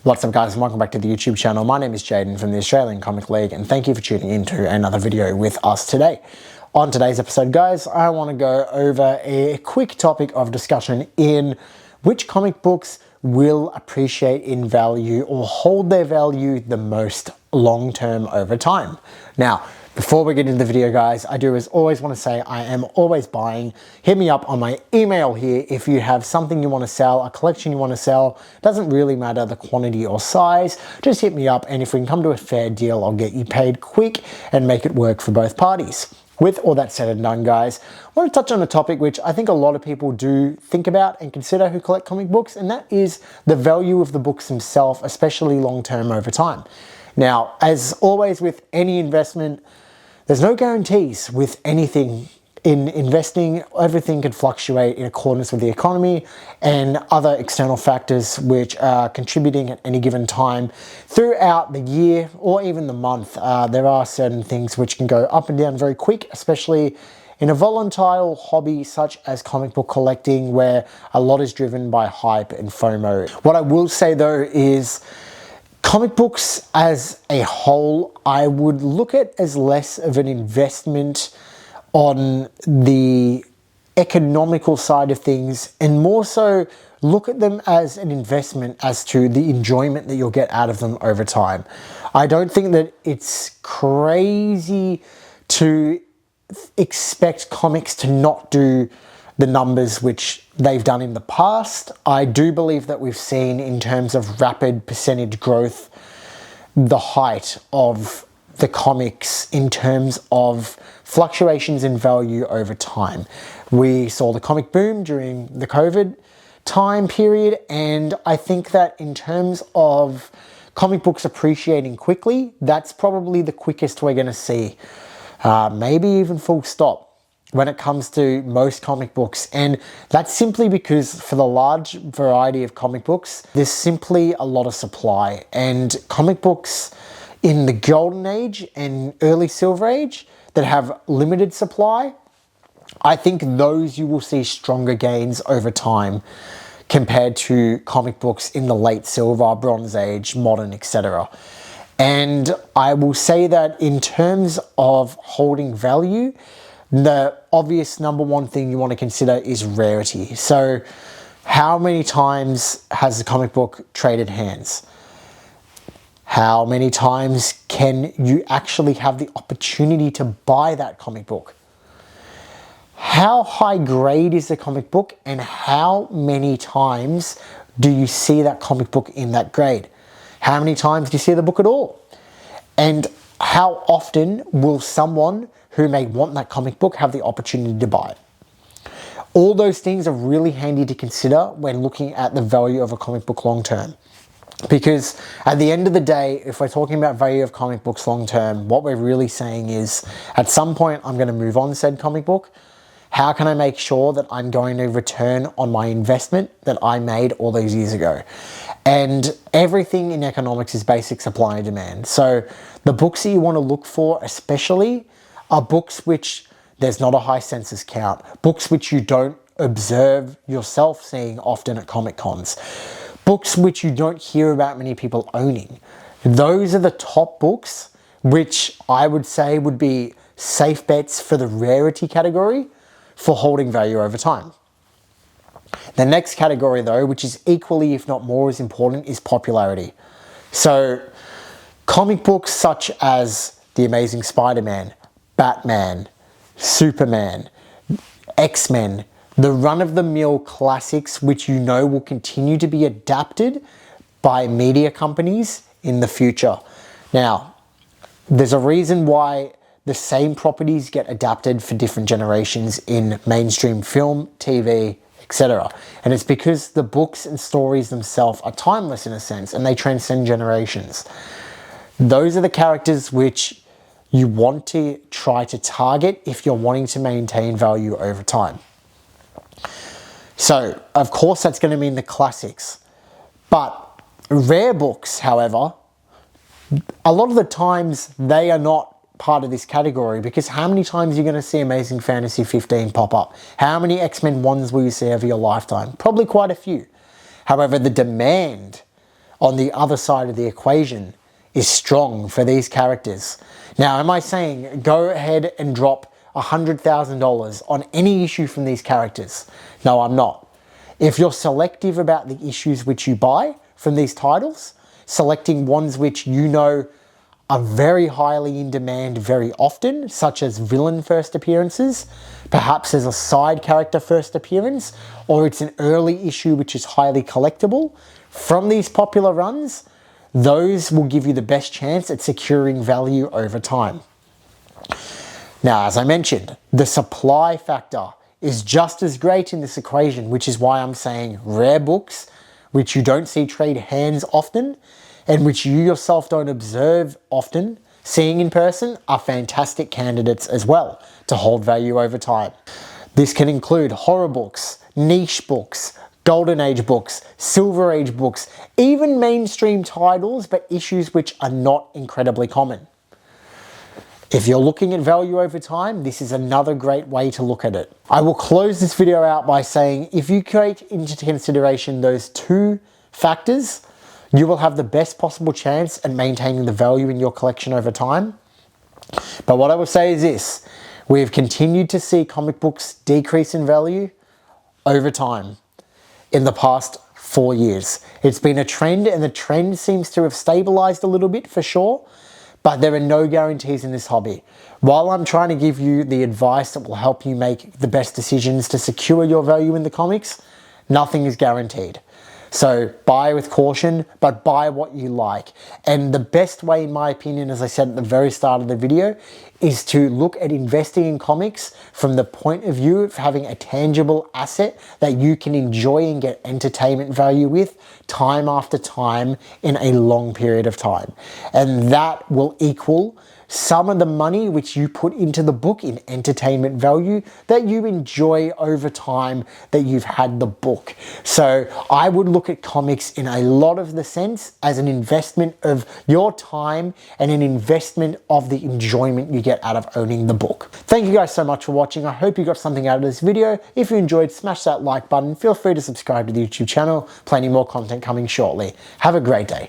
What's up guys, and welcome back to the YouTube channel. My name is Jaden from the Australian Comic League, and thank you for tuning into another video with us today. On today's episode guys, I want to go over a quick topic of discussion in which comic books will appreciate in value or hold their value the most long term over time. Now, before we get into the video guys, I do as always want to say I am always buying. Hit me up on my email here if you have something you want to sell, a collection you want to sell. Doesn't really matter the quantity or size, just hit me up, and if we can come to a fair deal, I'll get you paid quick and make it work for both parties. With all that said and done guys, I want to touch on a topic which I think a lot of people do think about and consider who collect comic books, and that is the value of the books themselves, especially long term over time. Now, as always with any investment, there's no guarantees with anything in investing. Everything can fluctuate in accordance with the economy and other external factors which are contributing at any given time throughout the year or even the month. There are certain things which can go up and down very quick, especially in a volatile hobby such as comic book collecting, where a lot is driven by hype and FOMO. What I will say though is, comic books as a whole, I would look at as less of an investment on the economical side of things, and more so look at them as an investment as to the enjoyment that you'll get out of them over time. I don't think that it's crazy to expect comics to not do the numbers which they've done in the past. I do believe that we've seen, in terms of rapid percentage growth, the height of the comics in terms of fluctuations in value over time. We saw the comic boom during the COVID time period, and I think that in terms of comic books appreciating quickly, that's probably the quickest we're going to see. Maybe even full stop when it comes to most comic books, and that's simply because for the large variety of comic books, there's simply a lot of supply, and comic books in the golden age and early silver age that have limited supply, I think those you will see stronger gains over time compared to comic books in the late silver, bronze age, modern, etc. And I will say that in terms of holding value, the obvious number one thing you want to consider is rarity. So how many times has the comic book traded hands? How many times can you actually have the opportunity to buy that comic book? How high grade is the comic book, and how many times do you see that comic book in that grade? How many times do you see the book at all? And how often will someone who may want that comic book have the opportunity to buy it? All those things are really handy to consider when looking at the value of a comic book long term. Because at the end of the day, if we're talking about value of comic books long term, what we're really saying is, at some point I'm going to move on said comic book. How can I make sure that I'm going to return on my investment that I made all those years ago? And everything in economics is basic supply and demand. So the books that you want to look for especially are books which there's not a high census count, books which you don't observe yourself seeing often at Comic Cons, books which you don't hear about many people owning. Those are the top books which I would say would be safe bets for the rarity category for holding value over time. The next category though, which is equally if not more as important, is popularity. So comic books such as The Amazing Spider-Man, Batman, Superman, X-Men, the run-of-the-mill classics which you know will continue to be adapted by media companies in the future. Now, there's a reason why the same properties get adapted for different generations in mainstream film, TV, etc. And it's because the books and stories themselves are timeless in a sense, and they transcend generations. Those are the characters which you want to try to target if you're wanting to maintain value over time. So, of course, that's going to mean the classics. But rare books, however, a lot of the times they are not part of this category, because how many times are you going to see Amazing Fantasy 15 pop up? How many X-Men ones will you see over your lifetime? Probably quite a few. However, the demand on the other side of the equation is strong for these characters. Now, am I saying go ahead and drop $100,000 on any issue from these characters? No, I'm not. If you're selective about the issues which you buy from these titles, selecting ones which you know are very highly in demand very often, such as villain first appearances, perhaps as a side character first appearance, or it's an early issue which is highly collectible, from these popular runs, those will give you the best chance at securing value over time. Now, as I mentioned, the supply factor is just as great in this equation, which is why I'm saying rare books, which you don't see trade hands often, and which you yourself don't observe often, seeing in person, are fantastic candidates as well to hold value over time. This can include horror books, niche books, Golden Age books, Silver Age books, even mainstream titles, but issues which are not incredibly common. If you're looking at value over time, this is another great way to look at it. I will close this video out by saying if you take into consideration those two factors, you will have the best possible chance at maintaining the value in your collection over time. But what I will say is this: we've continued to see comic books decrease in value over time in the past 4 years. It's been a trend, and the trend seems to have stabilized a little bit for sure, but there are no guarantees in this hobby. While I'm trying to give you the advice that will help you make the best decisions to secure your value in the comics, nothing is guaranteed. So buy with caution, but buy what you like. And the best way, in my opinion, as I said at the very start of the video, is to look at investing in comics from the point of view of having a tangible asset that you can enjoy and get entertainment value with time after time in a long period of time. And that will equal some of the money which you put into the book in entertainment value that you enjoy over time that you've had the book. So I would look at comics in a lot of the sense as an investment of your time and an investment of the enjoyment you get out of owning the book. Thank you guys so much for watching. I hope you got something out of this video. If you enjoyed, smash that like button. Feel free to subscribe to the YouTube channel. Plenty more content coming shortly. Have a great day.